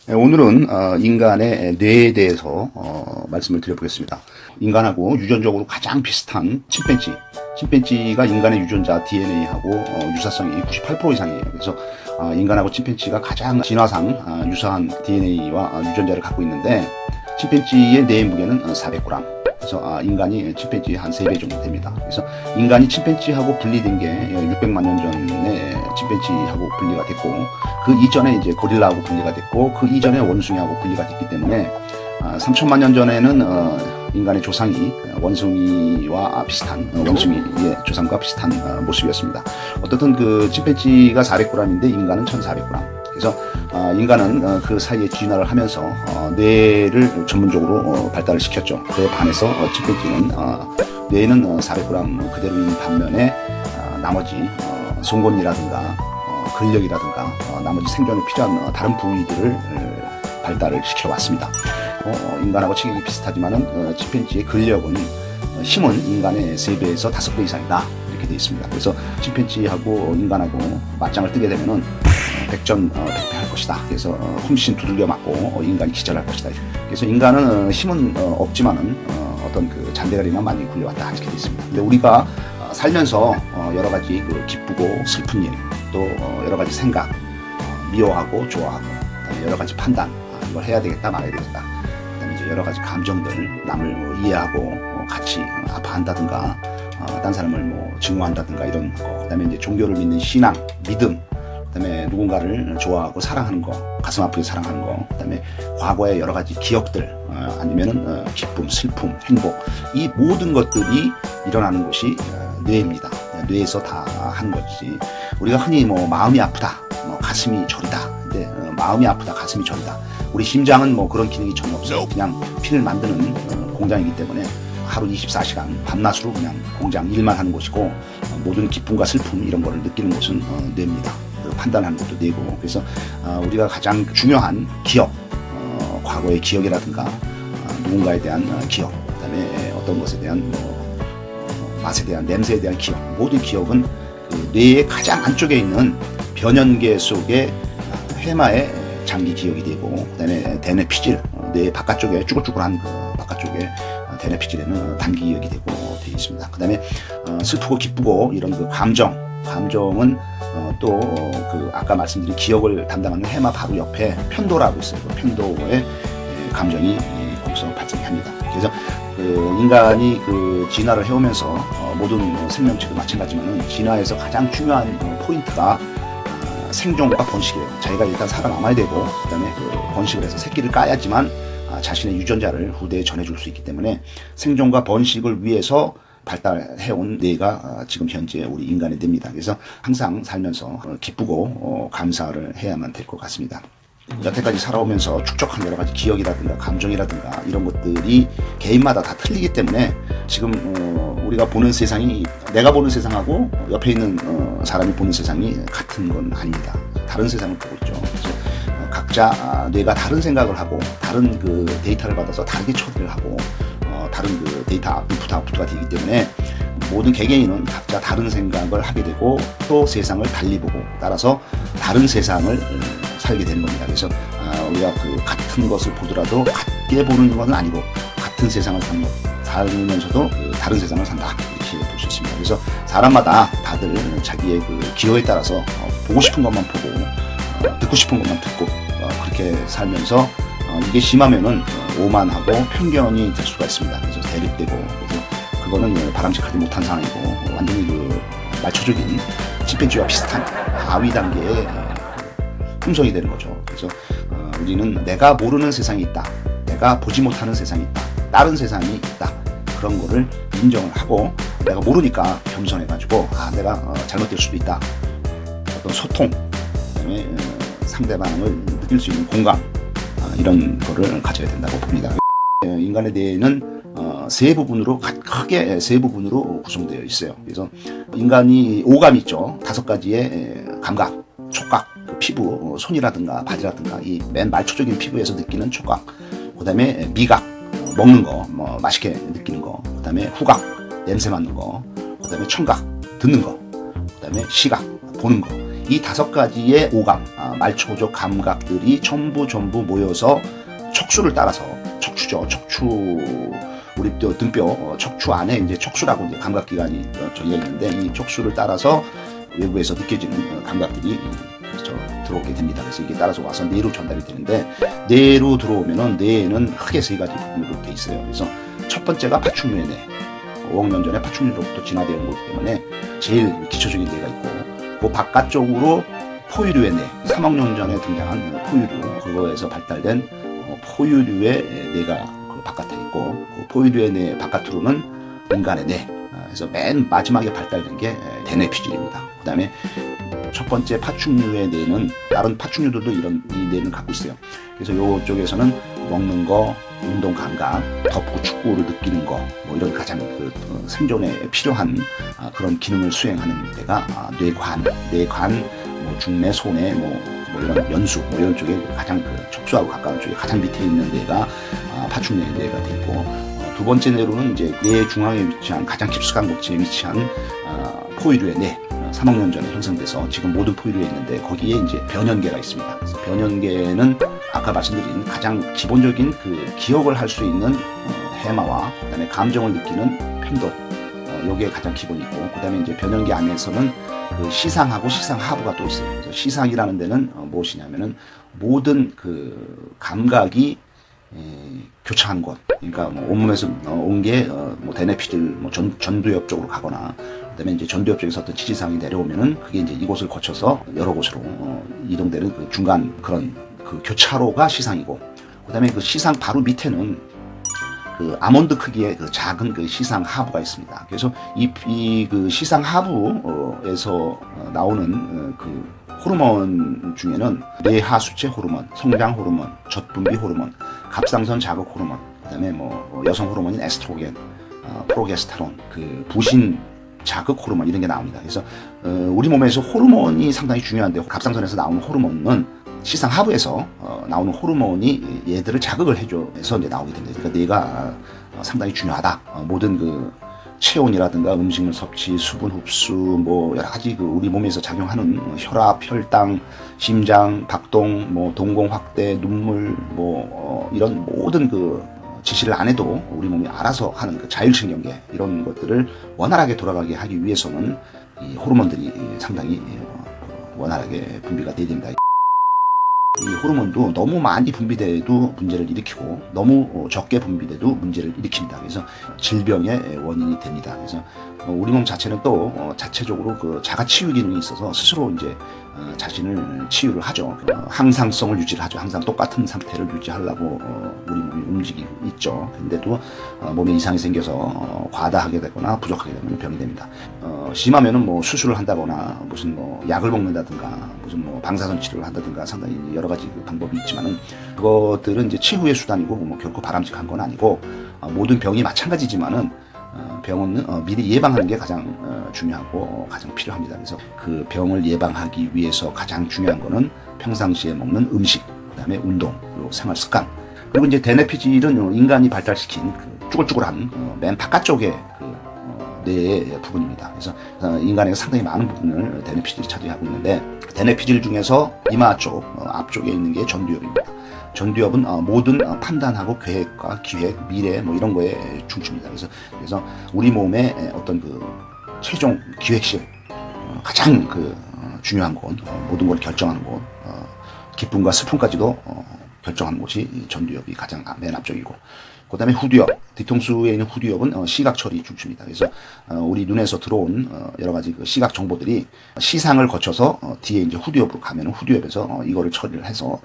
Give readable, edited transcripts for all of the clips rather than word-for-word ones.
네, 오늘은 인간의 뇌에 대해서 말씀을 드려보겠습니다. 인간하고 유전적으로 가장 비슷한 침팬지가 인간의 유전자 DNA하고 유사성이 98% 이상이에요. 그래서 인간하고 침팬지가 가장 진화상 유사한 DNA와 유전자를 갖고 있는데, 침팬지의 뇌의 무게는 400g. 그래서 인간이 침팬지 한 3배 정도 됩니다. 그래서 인간이 침팬지하고 분리된 게 600만 년 전에 침팬지하고 분리가 됐고, 그 이전에 이제 고릴라하고 분리가 됐고, 그 이전에 원숭이하고 분리가 됐기 때문에 3천만 년 전에는 인간의 조상이 원숭이와 비슷한, 원숭이의 조상과 비슷한 모습이었습니다. 어떻든 그 침팬지가 400g인데 인간은 1400g. 그래서 인간은 그 사이에 진화를 하면서 뇌를 전문적으로 발달을 시켰죠. 그에 반해서 침팬지는 뇌는 400g 그대로인 반면에 나머지 송곳니라든가 근력이라든가 나머지 생존에 필요한 다른 부위들을 발달을 시켜왔습니다. 인간하고 체격이 비슷하지만은 침팬지의 근력은 힘은 인간의 3배에서 5배 이상이다, 이렇게 되어 있습니다. 그래서 침팬지하고 인간하고 맞짱을 뜨게 되면은 백전백패할 것이다. 그래서 홈신 두들겨 맞고 인간이 기절할 것이다. 그래서 인간은 힘은 없지만은 어떤 그 잔대가리만 많이 굴려왔다, 이렇게 되어 있습니다. 근데 우리가 살면서 여러 가지 그 기쁘고 슬픈 일, 또 여러 가지 생각, 미워하고 좋아하고, 그다음에 여러 가지 판단, 이걸 해야 되겠다 말아야 되겠다, 그다음에 이제 여러 가지 감정들, 남을 이해하고 같이 아파한다든가, 딴 사람을 증오한다든가 이런 거, 그다음에 이제 종교를 믿는 신앙, 믿음, 그다음에 누군가를 좋아하고 사랑하는 거, 가슴 아프게 사랑하는 거, 그다음에 과거의 여러 가지 기억들, 아니면은 기쁨, 슬픔, 행복, 이 모든 것들이 일어나는 곳이 뇌입니다. 뇌에서 다 하는 것이지. 우리가 흔히 마음이 아프다, 가슴이 저리다. 근데 마음이 아프다, 가슴이 저리다. 우리 심장은 그런 기능이 전혀 없어요. 그냥 피를 만드는 공장이기 때문에 하루 24시간 밤낮으로 그냥 공장 일만 하는 곳이고, 모든 기쁨과 슬픔 이런 거를 느끼는 곳은 뇌입니다. 판단하는 것도 뇌고. 그래서 우리가 가장 중요한 기억, 과거의 기억이라든가 누군가에 대한 기억, 그다음에 어떤 것에 대한 맛에 대한, 냄새에 대한 기억, 모든 기억은 그 뇌의 가장 안쪽에 있는 변연계 속의 해마의 장기 기억이 되고, 그다음에 대뇌 피질, 뇌 바깥쪽에 쭈글쭈글한 그 바깥쪽에 대뇌 피질에는 단기 기억이 되고 되어 있습니다. 그다음에 슬프고 기쁘고 이런 그 감정은 또 그 아까 말씀드린 기억을 담당하는 해마 바로 옆에 편도라고 있어요. 그 편도의 감정이 거기서 발생합니다. 그래서 그 인간이 그 진화를 해오면서 모든 생명체도 마찬가지지만은 진화에서 가장 중요한 포인트가 생존과 번식이에요. 자기가 일단 살아남아야 되고, 그다음에 그 번식을 해서 새끼를 까야지만 자신의 유전자를 후대에 전해줄 수 있기 때문에 생존과 번식을 위해서 발달해온 뇌가 지금 현재 우리 인간의 뇌입니다. 그래서 항상 살면서 기쁘고 감사를 해야만 될 것 같습니다. 여태까지 살아오면서 축적한 여러 가지 기억이라든가 감정이라든가 이런 것들이 개인마다 다 틀리기 때문에 지금 우리가 보는 세상이, 내가 보는 세상하고 옆에 있는 사람이 보는 세상이 같은 건 아닙니다. 다른 세상을 보고 있죠. 그래서 각자 뇌가 다른 생각을 하고 다른 그 데이터를 받아서 다르게 처리를 하고 다른 그 데이터 인풋 아웃풋가 되기 때문에 모든 개개인은 각자 다른 생각을 하게 되고, 또 세상을 달리 보고, 따라서 다른 세상을 살게 되는 겁니다. 그래서 우리가 그 같은 것을 보더라도 같게 보는 건 아니고, 같은 세상을 살면서도 다른 세상을 산다, 이렇게 볼 수 있습니다. 그래서 사람마다 다들 자기의 그 기호에 따라서 보고 싶은 것만 보고, 듣고 싶은 것만 듣고, 그렇게 살면서 이게 심하면은 오만하고 편견이 될 수가 있습니다. 그래서 대립되고, 그래서 그거는 바람직하지 못한 상황이고, 완전히 그 말초적인 침팬지와 비슷한 하위 단계의 품성이 되는 거죠. 그래서 우리는 내가 모르는 세상이 있다, 내가 보지 못하는 세상이 있다, 다른 세상이 있다, 그런 거를 인정을 하고, 내가 모르니까 겸손해가지고 내가 잘못될 수도 있다, 어떤 소통, 그다음에 상대방을 느낄 수 있는 공감, 이런 거를 가져야 된다고 봅니다. 인간에 대해는 세 부분으로, 크게 세 부분으로 구성되어 있어요. 그래서 인간이 오감이 있죠. 5가지의 감각, 촉각, 그 피부, 손이라든가 발이라든가 이 맨 말초적인 피부에서 느끼는 촉각, 그 다음에 미각, 먹는 거, 맛있게 느끼는 거, 그 다음에 후각, 냄새 맡는 거, 그 다음에 청각, 듣는 거, 그 다음에 시각, 보는 거. 이 5가지의 오감, 말초적 감각들이 전부 모여서 척추를 따라서, 척추죠. 척추, 우리 등뼈, 척추 안에 이제 척수라고 이제 감각기관이 저기가 있는데, 이 척수를 따라서 외부에서 느껴지는 감각들이 들어오게 됩니다. 그래서 이게 따라서 와서 뇌로 전달이 되는데, 뇌로 들어오면은 뇌에는 크게 3가지 부분으로 돼 있어요. 그래서 첫 번째가 파충류의 뇌. 5억 년 전에 파충류로부터 진화되어 온 거기 때문에 제일 기초적인 뇌가 있고, 그 바깥쪽으로 포유류의 뇌, 3억 년 전에 등장한 포유류, 그거에서 발달된 포유류의 뇌가 그 바깥에 있고, 그 포유류의 뇌 바깥으로는 인간의 뇌. 그래서 맨 마지막에 발달된 게 대뇌피질입니다. 그 다음에 첫 번째 파충류의 뇌는, 다른 파충류들도 이런 이 뇌를 갖고 있어요. 그래서 이쪽에서는 먹는 거, 운동 감각, 덮고 축구를 느끼는 거, 뭐 이런 가장 그 생존에 필요한 그런 기능을 수행하는 데가 뇌관, 뭐 중뇌, 소뇌, 뭐 이런 연수, 뭐 이런 쪽에 가장 그 척수하고 가까운 쪽에 가장 밑에 있는 뇌가 파충류의 뇌가 돼 있고, 두 번째 뇌로는 이제 뇌 중앙에 위치한, 가장 깊숙한 곳에 위치한 포유류의 뇌, 3억 년 전에 형성돼서 지금 모든 포유류에 있는데, 거기에 이제 변연계가 있습니다. 그래서 변연계는 아까 말씀드린 가장 기본적인 그 기억을 할 수 있는 해마와, 그다음에 감정을 느끼는 편도, 요게 가장 기본이고, 그다음에 이제 변연계 안에서는 그 시상하고 시상하부가 또 있어요. 그래서 시상이라는 데는 무엇이냐면은 모든 그 감각이 교차한 곳, 그러니까 뭐 온몸에서 온 게 뭐 대뇌피질, 뭐 전두엽 쪽으로 가거나, 그다음에 이제 전두엽 쪽에서 어떤 지지상이 내려오면은 그게 이제 이곳을 거쳐서 여러 곳으로 이동되는 그 중간 그런 그 교차로가 시상이고, 그다음에 그 시상 바로 밑에는 그 아몬드 크기의 그 작은 그 시상 하부가 있습니다. 그래서 이 그 시상 하부에서 나오는 그 호르몬 중에는 뇌하수체 호르몬, 성장 호르몬, 젖분비 호르몬, 갑상선 자극 호르몬, 그다음에 뭐 여성 호르몬인 에스트로겐, 프로게스테론, 그 부신 자극 호르몬, 이런 게 나옵니다. 그래서 우리 몸에서 호르몬이 상당히 중요한데, 갑상선에서 나오는 호르몬은 시상 하부에서 나오는 호르몬이 얘들을 자극을 해줘서 이제 나오게 됩니다. 그러니까 뇌가 상당히 중요하다. 모든 그 체온이라든가 음식물 섭취, 수분 흡수, 뭐 여러 가지 그 우리 몸에서 작용하는 혈압, 혈당, 심장, 박동, 뭐 동공 확대, 눈물, 뭐 이런 모든 그 지시를 안 해도 우리 몸이 알아서 하는 그 자율신경계, 이런 것들을 원활하게 돌아가게 하기 위해서는 이 호르몬들이 상당히 원활하게 분비가 돼야 됩니다. 이 호르몬도 너무 많이 분비돼도 문제를 일으키고, 너무 적게 분비돼도 문제를 일으킵니다. 그래서 질병의 원인이 됩니다. 그래서 우리 몸 자체는 또 자체적으로 그 자가 치유 기능이 있어서 스스로 이제 자신을 치유를 하죠. 항상성을 유지를 하죠. 항상 똑같은 상태를 유지하려고 우리 몸이 움직이고 있죠. 근데도 몸에 이상이 생겨서 과다하게 되거나 부족하게 되면 병이 됩니다. 심하면은 뭐 수술을 한다거나, 무슨 뭐 약을 먹는다든가, 무슨 뭐 방사선 치료를 한다든가, 상당히 여러 가지 그 방법이 있지만은, 그것들은 이제 치유의 수단이고 뭐 결코 바람직한 건 아니고, 모든 병이 마찬가지지만은 병은 미리 예방하는 게 가장 중요하고 가장 필요합니다. 그래서 그 병을 예방하기 위해서 가장 중요한 거는 평상시에 먹는 음식, 그다음에 운동, 그리고 생활 습관, 그리고 이제 대뇌피질은 인간이 발달시킨 그 쭈글쭈글한 맨 바깥쪽에 그 뇌의 부분입니다. 그래서 인간에게 상당히 많은 부분을 대뇌피질이 차지하고 있는데, 대뇌피질 중에서 이마 쪽 앞쪽에 있는 게 전두엽입니다. 전두엽은 모든 판단하고 계획과 기획, 미래 뭐 이런 거에 중추입니다. 그래서 우리 몸의 어떤 그 최종 기획실, 가장 그 중요한 곳, 모든 걸 결정하는 곳, 기쁨과 슬픔까지도 결정하는 곳이 전두엽이 가장 맨 앞쪽이고, 그 다음에 후두엽, 뒤통수에 있는 후두엽은 시각 처리 중추입니다. 그래서 우리 눈에서 들어온 여러 가지 그 시각 정보들이 시상을 거쳐서 뒤에 이제 후두엽으로 가면, 후두엽에서 이거를 처리를 해서,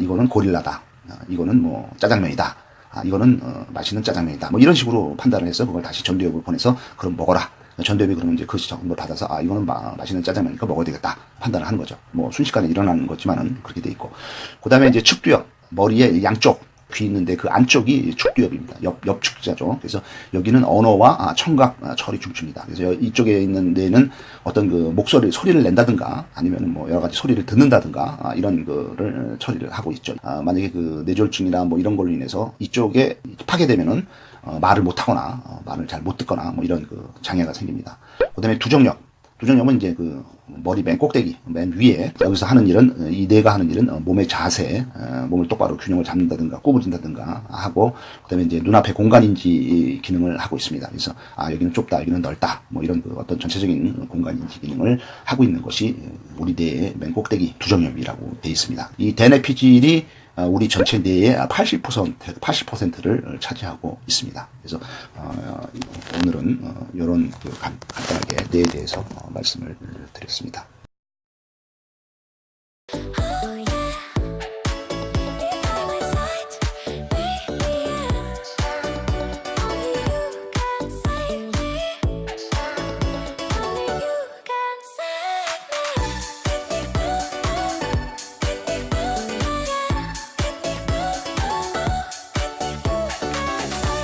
이거는 고릴라다, 이거는 뭐 짜장면이다, 이거는 맛있는 짜장면이다, 뭐 이런 식으로 판단을 해서 그걸 다시 전두엽으로 보내서 그럼 먹어라. 전두엽이 그러면 이제 그 정보를 받아서 이거는 맛있는 짜장면이니까 먹어야 되겠다 판단을 하는 거죠. 뭐 순식간에 일어나는 거지만은 그렇게 돼 있고, 그 다음에 이제 측두엽, 머리의 양쪽 귀 있는데 그 안쪽이 축두엽입니다. 옆축자죠. 그래서 여기는 언어와 청각 처리 중추입니다. 그래서 이쪽에 있는 뇌는 어떤 그 소리를 낸다든가, 아니면 뭐 여러 가지 소리를 듣는다든가, 이런 거를 처리를 하고 있죠. 만약에 그 뇌졸중이나 뭐 이런 걸로 인해서 이쪽에 파괴되면은 말을 못 하거나, 말을 잘 못 듣거나, 뭐 이런 그 장애가 생깁니다. 그 다음에 두정엽, 두정염은 이제 그 머리 맨 꼭대기, 맨 위에, 여기서 하는 일은, 이 뇌가 하는 일은 몸의 자세, 몸을 똑바로 균형을 잡는다든가 구부린다든가 하고, 그 다음에 이제 눈앞에 공간인지 기능을 하고 있습니다. 그래서, 여기는 좁다, 여기는 넓다, 뭐 이런 그 어떤 전체적인 공간인지 기능을 하고 있는 것이 우리 뇌의 맨 꼭대기 두정염이라고 되어 있습니다. 이 대뇌 피질이 우리 전체 뇌의 80%를 차지하고 있습니다. 그래서 오늘은 이런 간단하게 뇌에 대해서 말씀을 드렸습니다.